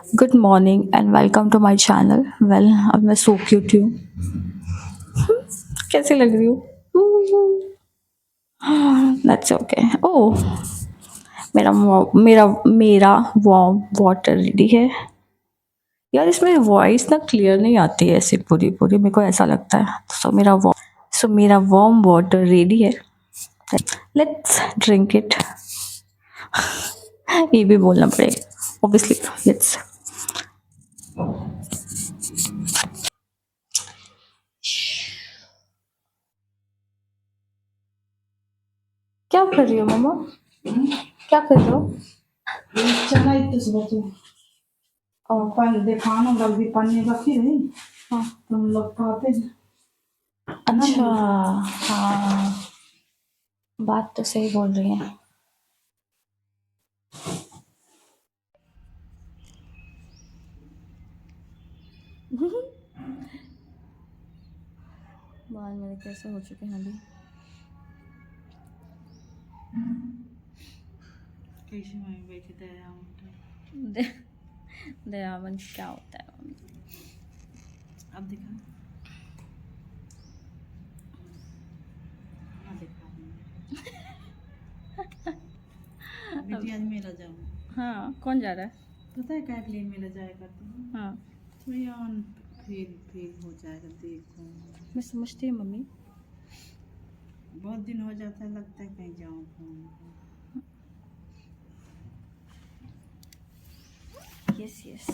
Good morning and welcome to my channel. Well, अब मैं सो की उठी हूँ। कैसी लग रही हूँ? That's okay. ओह, मेरा वार्म वाटर रेडी है। यार इसमें वॉइस ना क्लियर नहीं आती है ऐसे पूरी पूरी, मेरे को ऐसा लगता है। सो मेरा वार्म वाटर रेडी है। Let's drink it. ये भी बोलना पड़ेगा ऑब्वियसली। लेट्स। क्या कर रही हो मम्मा? क्या कर रही हो? चला इतने सुबह तो और पहले देखा ना जल्दी पन्नी रखी रही। हाँ। तुम लोग खाते हैं। अच्छा, हाँ, बात तो सही बोल रही हैं। बाल मेरे कैसे हो चुके हैं अभी। कैसे मैं बैठी दया दयावन क्या होता है मम्मी? अब दिखा दिखा बेटी आज मेला जाऊँ। हाँ, कौन जा रहा है? पता है क्या के लिए मेला जाया करती हूँ? हाँ, तो यार फिर हो जाएगा देखो। मैं समझती हूँ मम्मी। बहुत दिन हो जाता है, लगता है कहीं जाऊँ घूमने। यस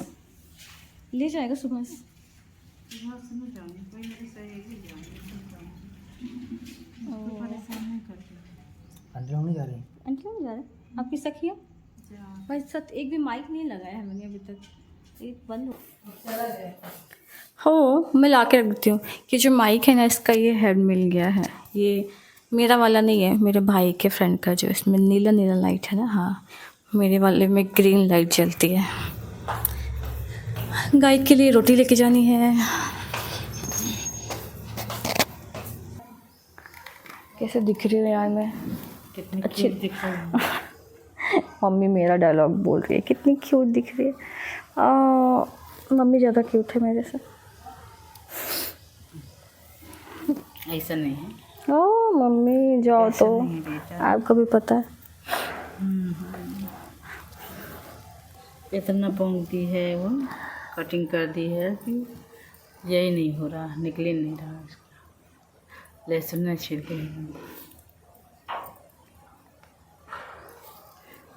ले जाएगा सुबह से। सुबह से मैं जाऊँगी, कोई मेरी सहेली जाऊँगी तो परेशान नहीं करती। आंटी लोग नहीं जा रही? आंटी क्यों नहीं जा रहे? आपकी सखी है जा भाई, साथ एक भी माइक नहीं लगाया है मैंने अभी तक। एक बंद हो मैं ला के रख देती हूँ कि जो माइक है ना, इसका ये हेड मिल गया है। ये मेरा वाला नहीं है, मेरे भाई के फ्रेंड का, जो इसमें नीला नीला लाइट है ना। हाँ, मेरे वाले में ग्रीन लाइट जलती है। गाय के लिए रोटी लेके जानी है। कैसे दिख रही है यार मैं? कितनी अच्छी दिख रही है। मम्मी मेरा डायलॉग बोल रही है, कितनी क्यूट दिख रही है। मम्मी ज़्यादा क्यूट है मेरे से। ऐसा नहीं है। ओ मम्मी जाओ तो, नहीं बेटा। आपको भी पता है। इतना पोंगती है वो, कटिंग कर दी है कि यही नहीं हो रहा, निकले नहीं रहा उसका। लहसुन न छिड़के।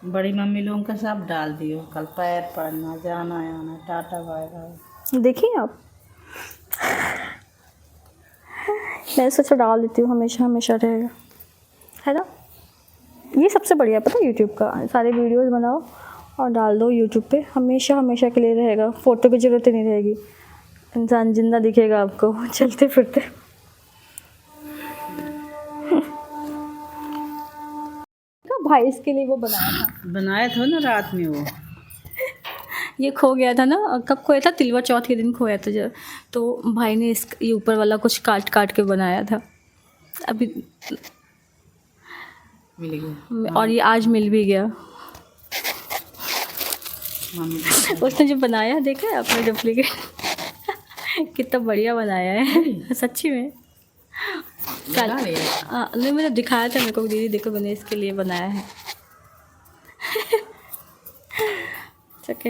बड़ी मम्मी लोगों का सब डाल दियो, कल पैर पड़ना, जाना आना, टाटा बाय बाय। देखिए आप, मैं सोचा डाल देती हूँ, हमेशा हमेशा रहेगा, है ना। ये सबसे बढ़िया पता है यूट्यूब का, सारे वीडियोस बनाओ और डाल दो यूट्यूब पे, हमेशा हमेशा के लिए रहेगा। फ़ोटो की ज़रूरत ही नहीं रहेगी, इंसान जिंदा दिखेगा आपको चलते फिरते। भाई इसके लिए वो बनाया था ना रात में वो। ये खो गया था ना, कब खोया था? तिलवा चौथ के दिन खोया था जब, तो भाई ने ये ऊपर वाला कुछ काट काट के बनाया था अभी, मिल गया। और ये आज मिल भी गया। उसने जो बनाया देखा है आपने डुप्लीकेट? कितना बढ़िया बनाया है सच्ची में। कल नहीं, मैंने दिखाया था मेरे को, दीदी देखो मैंने इसके लिए बनाया है। ओके,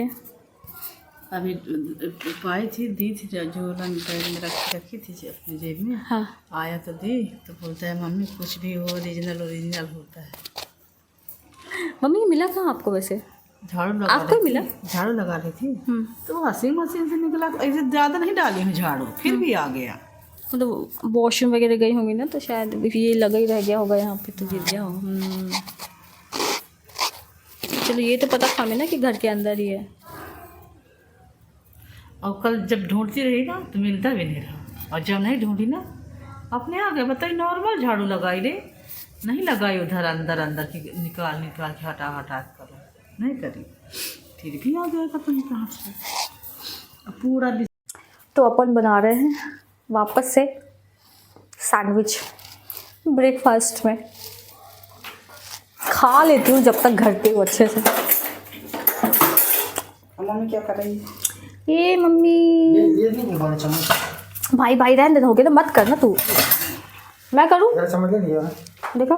अभी पाई थी, दी थी झोला में रखी थी अपनी जेब में। हाँ, आया तो दी, तो बोलता है मम्मी कुछ भी हो ओरिजिनल ओरिजिनल होता है। मम्मी ये मिला कहाँ आपको वैसे? झाड़ू लगा आपको रही मिला? थी, झाड़ू लगा रही थी तो वॉशिंग मशीन से निकला। तो ऐसे ज़्यादा नहीं डाली हूँ झाड़ू, फिर भी आ गया। मतलब वॉशरूम वगैरह गई होंगी ना, तो शायद ये लगा ही रह गया होगा यहाँ पे, तो गिर गया हो। चलो ये तो पता था हमें ना कि घर के अंदर ही है। और कल जब ढूंढती रही ना तो मिलता भी नहीं रहा, और जब नहीं ढूंढी ना अपने आ गए। बताइए नॉर्मल झाड़ू लगाई रे, नहीं लगाई उधर अंदर अंदर की, निकाल निकाल के हटा हटा कर नहीं करी, फिर भी आ गया पता नहीं कहाँ से पूरा। तो अपन बना रहे हैं वापस से सैंडविच ब्रेकफास्ट में। खा लेती हूँ जब तक घरती हूँ अच्छे से। मम्मी क्या कर रही है? ये मम्मी ये भी नहीं बोले चम्मच। भाई भाई रहने दे, हो गया ना, मत करना तू, मैं करूँ? यार चम्मच ले लियो ना। देखो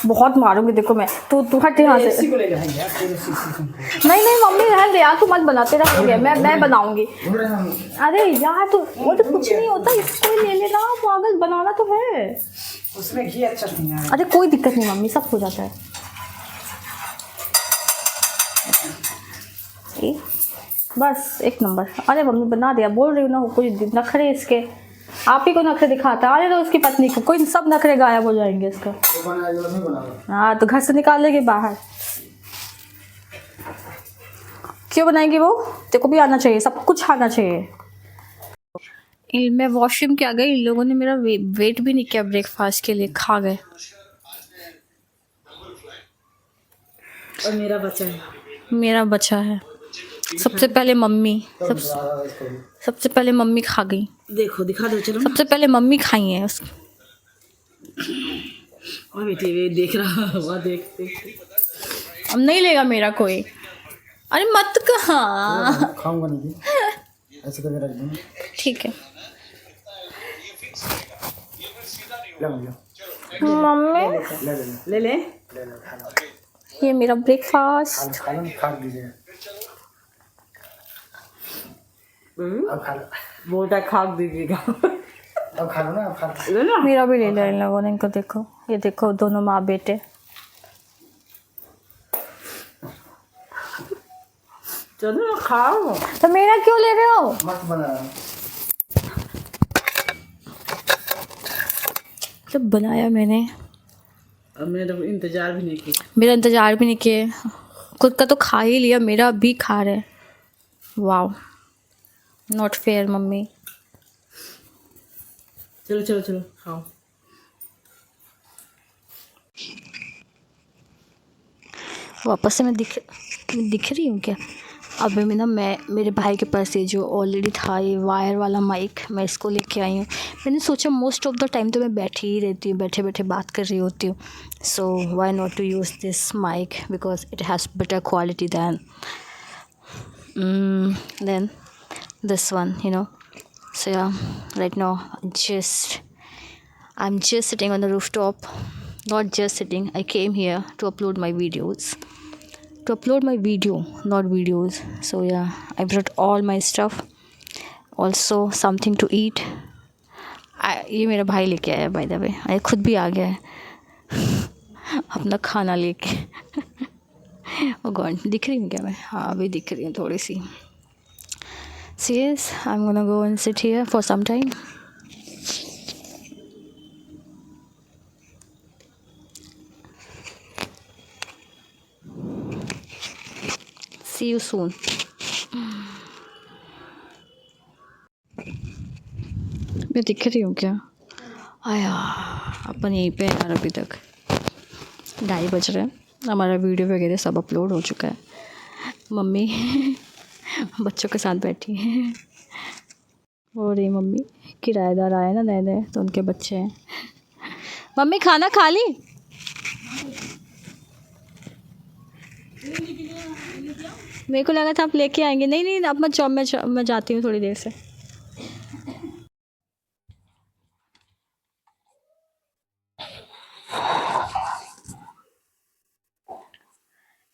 बहुत मारूंगी, देखो मैं, तू हट यहाँ से। इसी को ले जाएंगे यार तेरे सीसी नहीं नहीं मम्मी रहने दे यार, तू मत बना, तेरा हो गया, मैं बनाऊंगी। बोल रहे हम अरे यार तू, वो तो कुछ नहीं होता, इसको ही ले लेना, पागल, बनाना तो है। उसमें घी अच्छा नहीं है। अरे कोई दिक्कत नहीं मम्मी, सब हो जाता है। ये बस एक नंबर। अरे मम्मी बना दिया, बोल रही हूँ ना, कोई नखरे इसके, आप ही को नखरे दिखाता है। अरे तो उसकी पत्नी को, कोई सब नखरे गायब हो जाएंगे इसका। वो बनाया नहीं बनाया। हाँ तो घर से निकाल लेगी बाहर, क्यों बनाएगी वो? तेरे को भी आना चाहिए, सब कुछ आना चाहिए। मैं वॉशरूम के आ गई, इन लोगों ने मेरा वेट भी नहीं किया ब्रेकफास्ट के लिए, खा गए। और मेरा बच्चा है। मेरा बचा है। सबसे पहले मम्मी, सबसे पहले मम्मी खा गई। देखो दिखा दो, चलो। सबसे पहले मम्मी खाई है उस। और बेटी वे देख रहा हुआ, देख देख। अब नहीं लेगा मेरा कोई। अरे मत कहा, खाऊंगा नहीं, ऐसे करके रख दूंगा। ठीक है ले मम्मी, ले ले। खा लो। ये मेरा ब्रेकफास्ट। खा लो, खा दीजिए। अब खा लो, बोलता खाक दीजिएगा। अब खा लो ना, अब खा लो। ले लो। मेरा भी ले लिया इन लोगों ने, इनको देखो, ये देखो दोनों माँ बेटे। चलो ना खाओ। तो मेरा क्यों ले रहे हो? मस्त बना रहा हूँ। जब बनाया मैंने, अब मैंने तो इंतजार भी नहीं किया। मेरा इंतजार भी नहीं किए, खुद का तो खा ही लिया, मेरा भी खा रहे। Wow, not fair mummy. चलो चलो चलो खाओ। वापस से मैं दिख रही हूँ क्या? अब मैं मेरे भाई के पास ये जो ऑलरेडी था ये वायर वाला माइक, मैं इसको लेके आई हूँ। मैंने सोचा मोस्ट ऑफ द टाइम तो मैं बैठी ही रहती हूँ, बैठे बैठे बात कर रही होती हूँ, so why not to use this mic because it has better quality than this one, you know. So yeah, right now I'm just sitting on the rooftop. Not just sitting, I came here to upload my videos, to upload my video, not videos. So yeah, I brought all my stuff, also something to eat. ये मेरा भाई लेके आया by the way, ये खुद भी आ गया है अपना खाना लेके। ओ गॉड, दिख रही हूँ क्या मैं? हाँ अभी दिख रही हूँ थोड़ी सी। So yes, I'm gonna go and sit here for some time. See you soon. मैं दिख रही हूँ क्या? आया, अपन यहीं पे यार, अभी तक 2:30 बज रहे हैं, हमारा वीडियो वगैरह सब अपलोड हो चुका है। मम्मी बच्चों के साथ बैठी है, और ये मम्मी किराएदार आए ना नए नए, तो उनके बच्चे हैं। मम्मी खाना खा ली? मेरे को लगा था आप लेके आएंगे। नहीं नहीं, अब मत जाओ, मैं जाती हूँ थोड़ी देर से।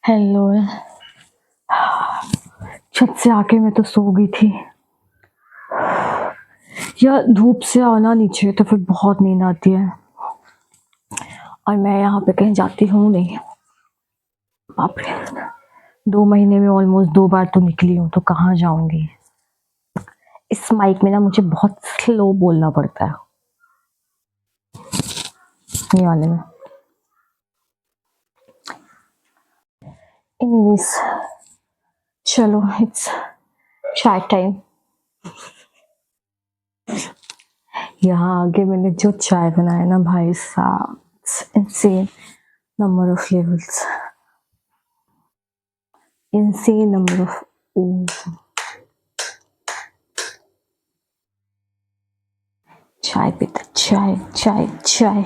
हेलो, छत से आके मैं तो सो गई थी यार, धूप से आना नीचे तो फिर बहुत नींद आती है, और मैं यहाँ पे कहीं जाती हूँ नहीं। बाप रे, 2 महीने में ऑलमोस्ट 2 बार तो निकली हूँ, तो कहाँ जाऊंगी? इस माइक में ना मुझे बहुत स्लो बोलना पड़ता है, ये वाले में। एनीवेज चलो, इट्स चाय टाइम। यहाँ आगे मैंने जो चाय बनाया ना भाई साहब, insane number of levels, insane number of, चाय पीता, चाय चाय चाय।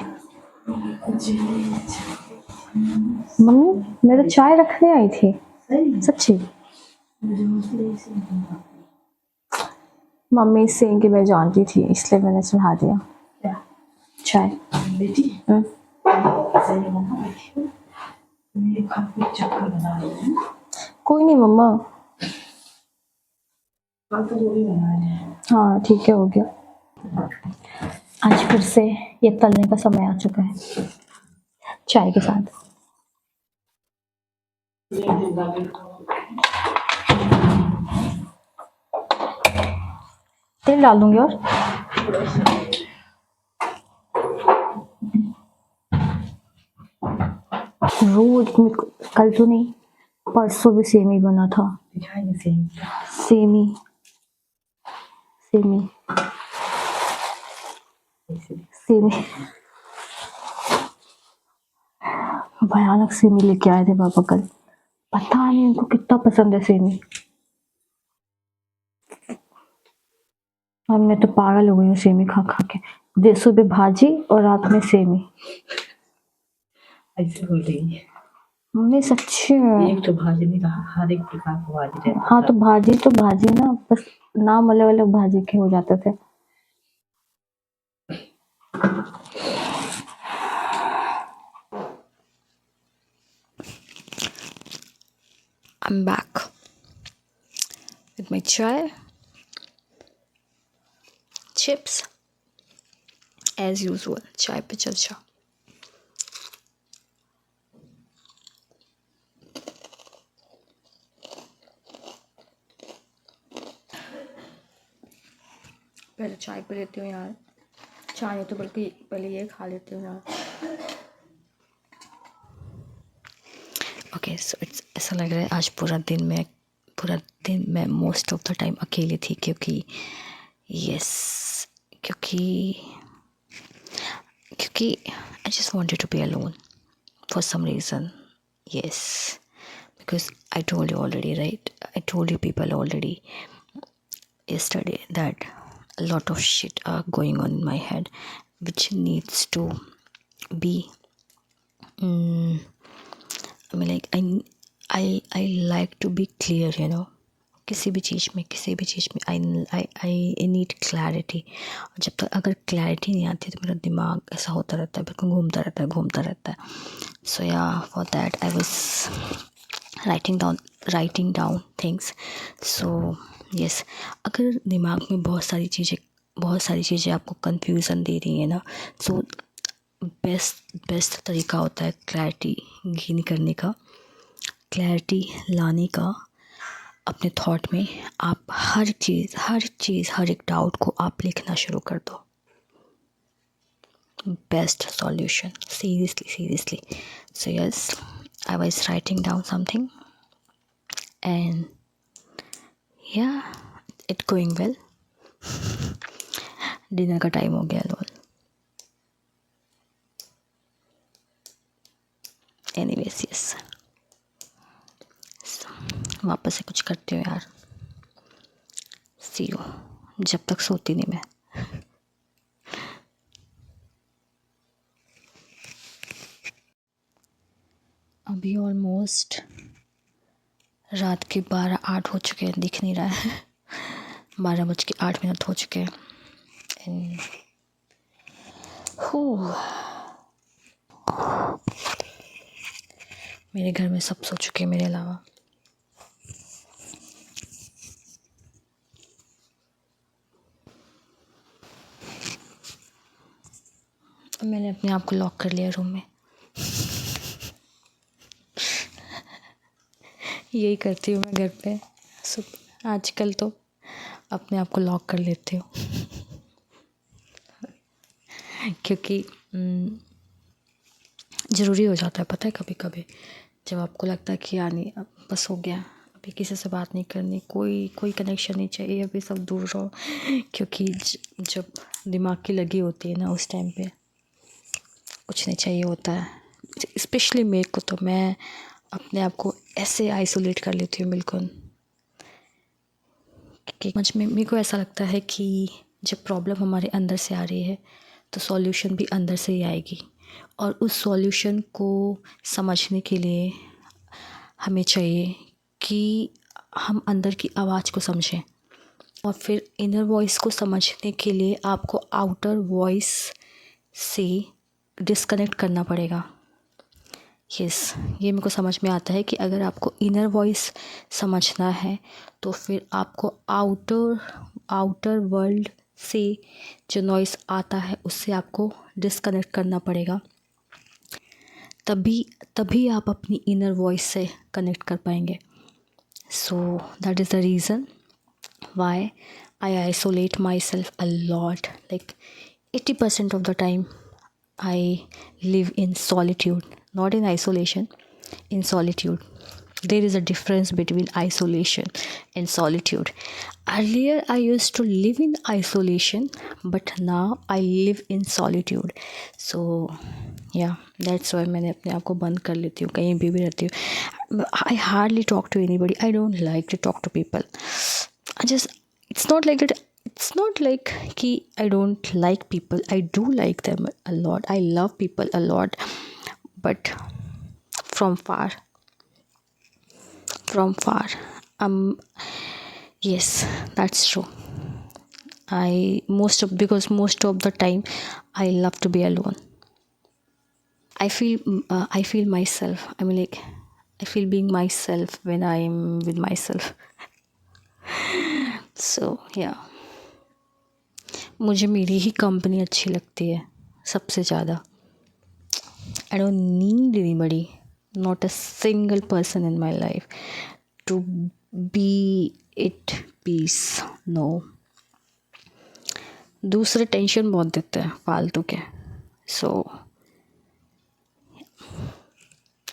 मम्मी मैं तो चाय रखने आई थी, सच्ची। मम्मी सेंगे मैं जानती थी इसलिए मैंने सुना दिया। क्या चाय। बेटी हम्म, सही है ना बेटी मेरे खाने चक्कर बना रही है कोई नहीं मम्मा। कल तो जो भी बना रहे हैं हाँ ठीक है, हो गया। आज फिर से ये तलने का समय आ चुका है चाय के साथ। तेल डाल दूंगी और रोज कल तो नहीं, परसों भी सेम ही बना था। दिखाई सही सेमी सेमी सेमी भयानक सेमी लेके आए थे पापा कल। पता नहीं उनको कितना पसंद है सेमी। और मैं तो पागल हो गई हूँ सेमी खा खा के। सुबह भाजी और रात में सेमी। ऐसे हो रही है मम्मी सच्ची में। एक तो भाजी नहीं रहा हर एक प्रकार का भाजी रहता हाँ तो भाजी ना, बस नाम अलग अलग भाजी के हो जाते थे। I'm back with my chai, chips, as usual. चाय पे चर्चा। पहले चाय पी लेती हूँ यार। चाय नहीं तो बल्कि पहले ये खा लेती हूँ यार। ओके सो इट्स ऐसा लग रहा है आज पूरा दिन मैं मोस्ट ऑफ द टाइम अकेली थी, क्योंकि क्योंकि I just wanted to be alone for some reason. Yes, because I told you already, right? I told you people already yesterday that a lot of shit are going on in my head which needs to be I mean like I like to be clear, you know. किसी भी चीज़ में I need clarity. और जब तक अगर clarity नहीं आती तो मेरा दिमाग ऐसा होता रहता है, बिल्कुल घूमता रहता है। सो या for that I was writing down things. So yes, अगर दिमाग में बहुत सारी चीज़ें आपको कंफ्यूजन दे रही है ना, सो बेस्ट तरीका होता है क्लैरिटी गेन करने का, क्लैरिटी लाने का अपने थॉट में। आप हर एक डाउट को आप लिखना शुरू कर दो। Best solution, seriously. So yes, I was writing down something and या इट गोइंग वेल। डिनर का टाइम हो गया लोल। एनीवेज यस, वापस से कुछ करती हूँ यार। सी यू, जब तक सोती नहीं मैं। अभी ऑलमोस्ट रात के 12-8 हो चुके हैं, दिख नहीं रहा है। 12:08 हो चुके हैं। एंड मेरे घर में सब सो चुके हैं मेरे अलावा। मैंने अपने आप को लॉक कर लिया रूम में। यही करती हूँ मैं घर पे। आजकल तो अपने आप को लॉक कर लेती हूँ। क्योंकि ज़रूरी हो जाता है, पता है, कभी कभी जब आपको लगता है कि यार नहीं अब बस हो गया, अभी किसी से बात नहीं करनी, कोई कनेक्शन नहीं चाहिए, अभी सब दूर रहो। क्योंकि जब दिमाग की लगी होती है ना, उस टाइम पे कुछ नहीं चाहिए होता है। स्पेशली मेरे को तो, मैं अपने आप को ऐसे आइसोलेट कर लेती हूँ बिल्कुल। कि मुझ में मेरे को ऐसा लगता है कि जब प्रॉब्लम हमारे अंदर से आ रही है तो सॉल्यूशन भी अंदर से ही आएगी। और उस सॉल्यूशन को समझने के लिए हमें चाहिए कि हम अंदर की आवाज़ को समझें। और फिर इनर वॉइस को समझने के लिए आपको आउटर वॉइस से डिस्कनेक्ट करना पड़ेगा। यस, ये मेरे को समझ में आता है कि अगर आपको इनर वॉइस समझना है तो फिर आपको आउटर वर्ल्ड से जो नॉइस आता है उससे आपको डिस्कनेक्ट करना पड़ेगा। तभी आप अपनी इनर वॉइस से कनेक्ट कर पाएंगे। So that is the reason why I isolate myself a lot. Like 80% of the time I live in solitude, not in isolation, in solitude. There is a difference between isolation and solitude. Earlier I used to live in isolation, but now I live in solitude. So yeah, that's why मैंने अपने आप को बंद कर लेती हूँ, कहीं भी रहती हूँ। I hardly talk to anybody. I don't like to talk to people. It's not like that. It's not like कि I don't like people. I do like them a lot. I love people a lot, but from far. Yes, that's true. Because most of the time I love to be alone. I feel myself. I feel being myself when I'm with myself. So yeah, मुझे मेरी ही company अच्छी लगती है सबसे ज़्यादा। I don't need anybody, not a single person in my life to be at peace. No. दूसरे tension बहुत देते हैं फालतू के. So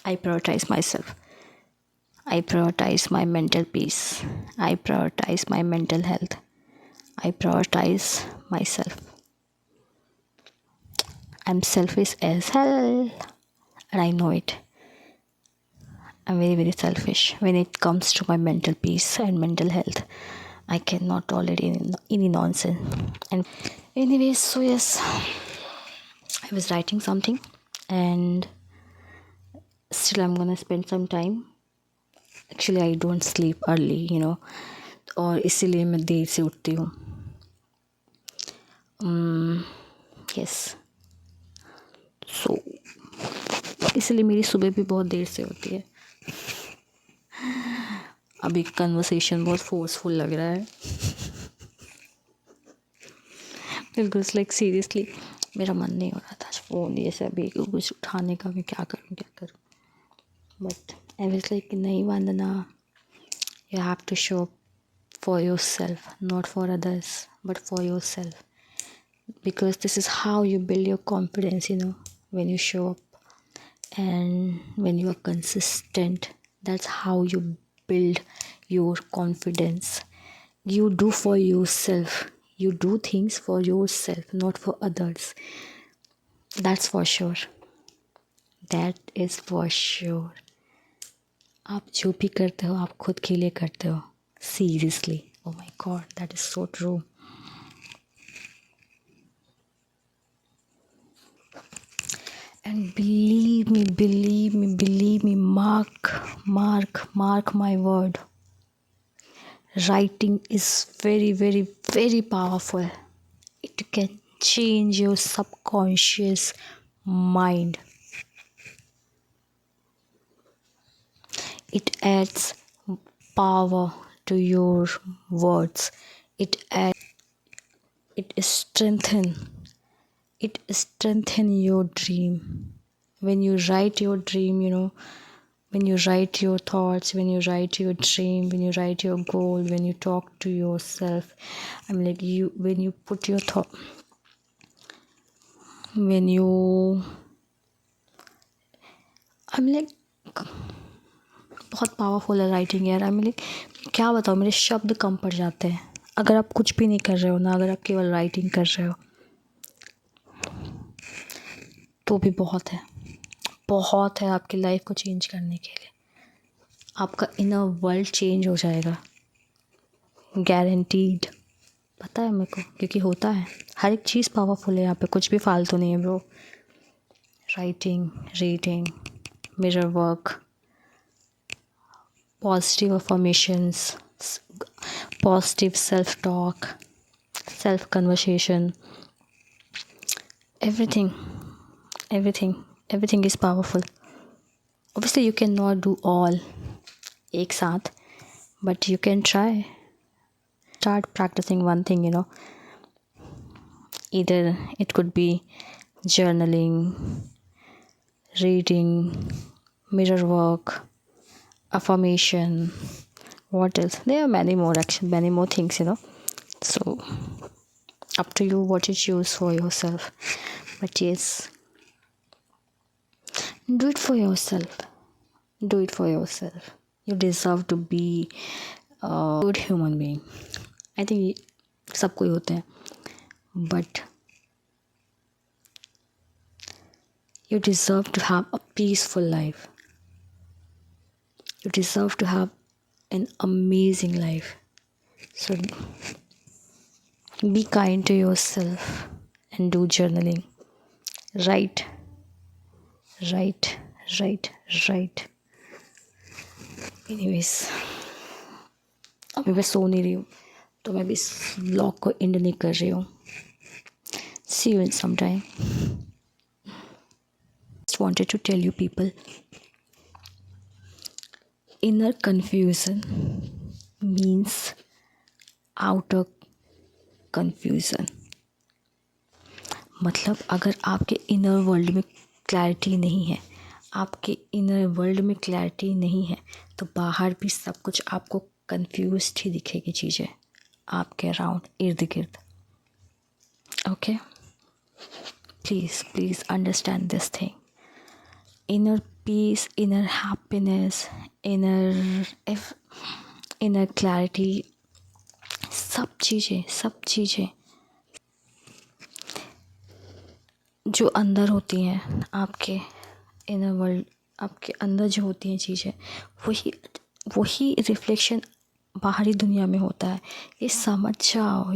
I prioritize myself. I prioritize my mental peace. I prioritize my mental health. I prioritize myself. I'm selfish as hell, and I know it. I'm very, very selfish when it comes to my mental peace and mental health. I cannot tolerate any nonsense. And anyways, so yes, I was writing something, and still I'm gonna spend some time. Actually, I don't sleep early, और इसीलिए मैं देर से उठती हूँ. Yes. So इसलिए मेरी सुबह भी बहुत देर से होती है. अभी कन्वर्सेशन बहुत फोर्सफुल लग रहा है. बिल्कुल लाइक सीरियसली मेरा मन नहीं हो रहा था फ़ोन ये सब अभी कुछ उठाने का. मैं क्या करूँ. बट आई वाज लाइक नहीं Vandana, you have to show up for yourself, not for others but for yourself. Because this is how you build your confidence, when you show up and when you are consistent. That's how you build your confidence. You do for yourself. You do things for yourself, not for others. That's for sure. That is for sure. आप जो भी करते हो आप खुद के लिए करते हो. Seriously. Oh my God, that is so true. And believe me, mark my word. Writing is very, very, very powerful. It can change your subconscious mind. It adds power to your words. It strengthen your dream. When you write your dream, when you write your thoughts, when you write your dream, when you write your goal, when you talk to yourself, when you put your thought, बहुत powerful है writing यार. क्या बताओ, मेरे शब्द कम पड़ जाते हैं. अगर आप कुछ भी नहीं कर रहे हो ना, अगर आप केवल राइटिंग कर रहे हो तो भी बहुत है आपकी लाइफ को चेंज करने के लिए. आपका इनर वर्ल्ड चेंज हो जाएगा, गारंटीड. पता है मेरे को, क्योंकि होता है. हर एक चीज़ पावरफुल है यहाँ पे, कुछ भी फालतू नहीं है bro. Writing, reading, mirror work, positive affirmations, positive self-talk, self-conversation, everything, everything is powerful. Obviously you cannot do all एक साथ, but you can try. Start practicing one thing, either it could be journaling, reading, mirror work, affirmation. What else? There are many more things, so up to you what you choose for yourself. But yes, do it for yourself. You deserve to be a good human being. I think सबको ही होते हैं, but you deserve to have a peaceful life. You deserve to have an amazing life. So be kind to yourself and do journaling. Write. Anyways, अभी मैं सो नहीं रही हूँ, तो मैं भी इस व्लॉग को एंड नहीं कर रही हूँ. See you in some time. Just wanted to tell you people, inner confusion means outer confusion. मतलब अगर आपके इनर वर्ल्ड में क्लैरिटी नहीं है, तो बाहर भी सब कुछ आपको कंफ्यूज्ड ही दिखेगी चीज़ें आपके अराउंड, इर्द गिर्द. Okay, please understand this thing. Inner peace, inner happiness, inner clarity, सब चीज़ें जो अंदर होती हैं आपके इनर वर्ल्ड, आपके अंदर जो होती हैं चीज़ें, वही रिफ्लेक्शन बाहरी दुनिया में होता है. ये समझ जाओ.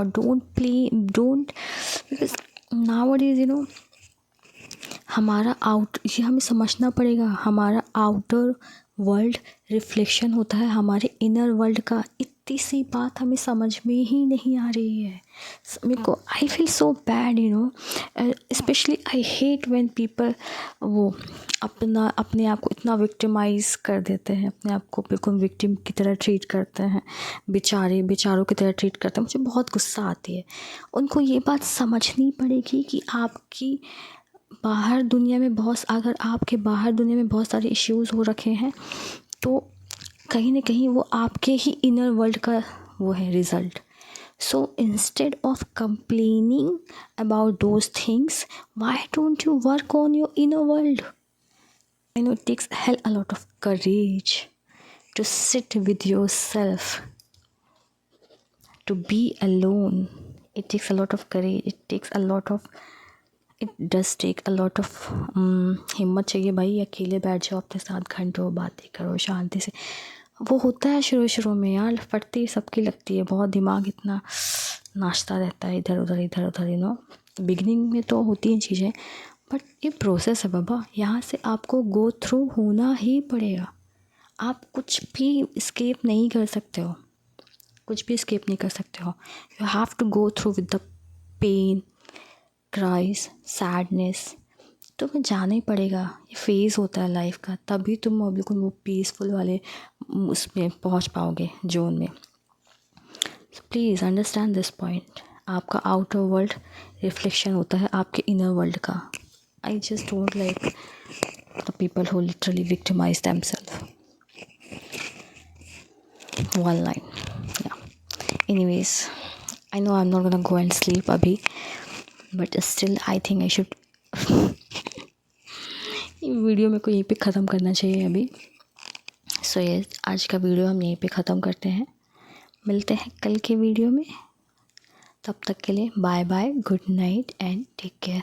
डोंट बिकॉज नाउअडेज ये हमें समझना पड़ेगा. हमारा आउटर वर्ल्ड रिफ्लेक्शन होता है हमारे इनर वर्ल्ड का. इतनी सी बात हमें समझ में ही नहीं आ रही है. मेरे को I feel so bad, specially I hate when people वो अपने आप को इतना विक्टिमाइज़ कर देते हैं, अपने आप को बिल्कुल विक्टिम की तरह ट्रीट करते हैं, बेचारों की तरह ट्रीट करते हैं. मुझे बहुत गुस्सा आती है. उनको ये बात समझनी पड़ेगी कि आपकी बाहर दुनिया में बहुत सारे इश्यूज़ हो रखे हैं, तो कहीं ना कहीं वो आपके ही इनर वर्ल्ड का वो है result. So instead of complaining about those things, why don't you work on your inner world? I know it takes a lot of courage to sit with yourself, to be alone. It takes a lot of courage. It does take a lot of हिम्मत चाहिए भाई. अकेले बैठ जाओ, अपने साथ घंटों बातें करो शांति से. वो होता है शुरू में यार, फटती सबकी लगती है, बहुत दिमाग इतना नाचता रहता है इधर उधर. बिगनिंग में तो होती हैं चीज़ें, बट ये प्रोसेस है बाबा. यहाँ से आपको गो थ्रू होना ही पड़ेगा. आप कुछ भी एस्केप नहीं कर सकते हो. You have to go through with the pain, cries, sadness. तो मैं जाना ही पड़ेगा. ये फेज़ होता है लाइफ का, तभी तुम बिल्कुल वो पीसफुल वाले उसमें पहुंच पाओगे, जोन में. So please understand this point. आपका आउटर वर्ल्ड रिफ्लेक्शन होता है आपके इनर वर्ल्ड का. I just don't like the people who literally victimize themselves. One line. Anyways, I know I am not gonna go and sleep अभी, but still I think I should video में को यहीं पे ख़त्म करना चाहिए अभी. सो ये आज का वीडियो हम यहीं पे ख़त्म करते हैं. मिलते हैं कल के वीडियो में. तब तक के लिए bye bye, good night and take care.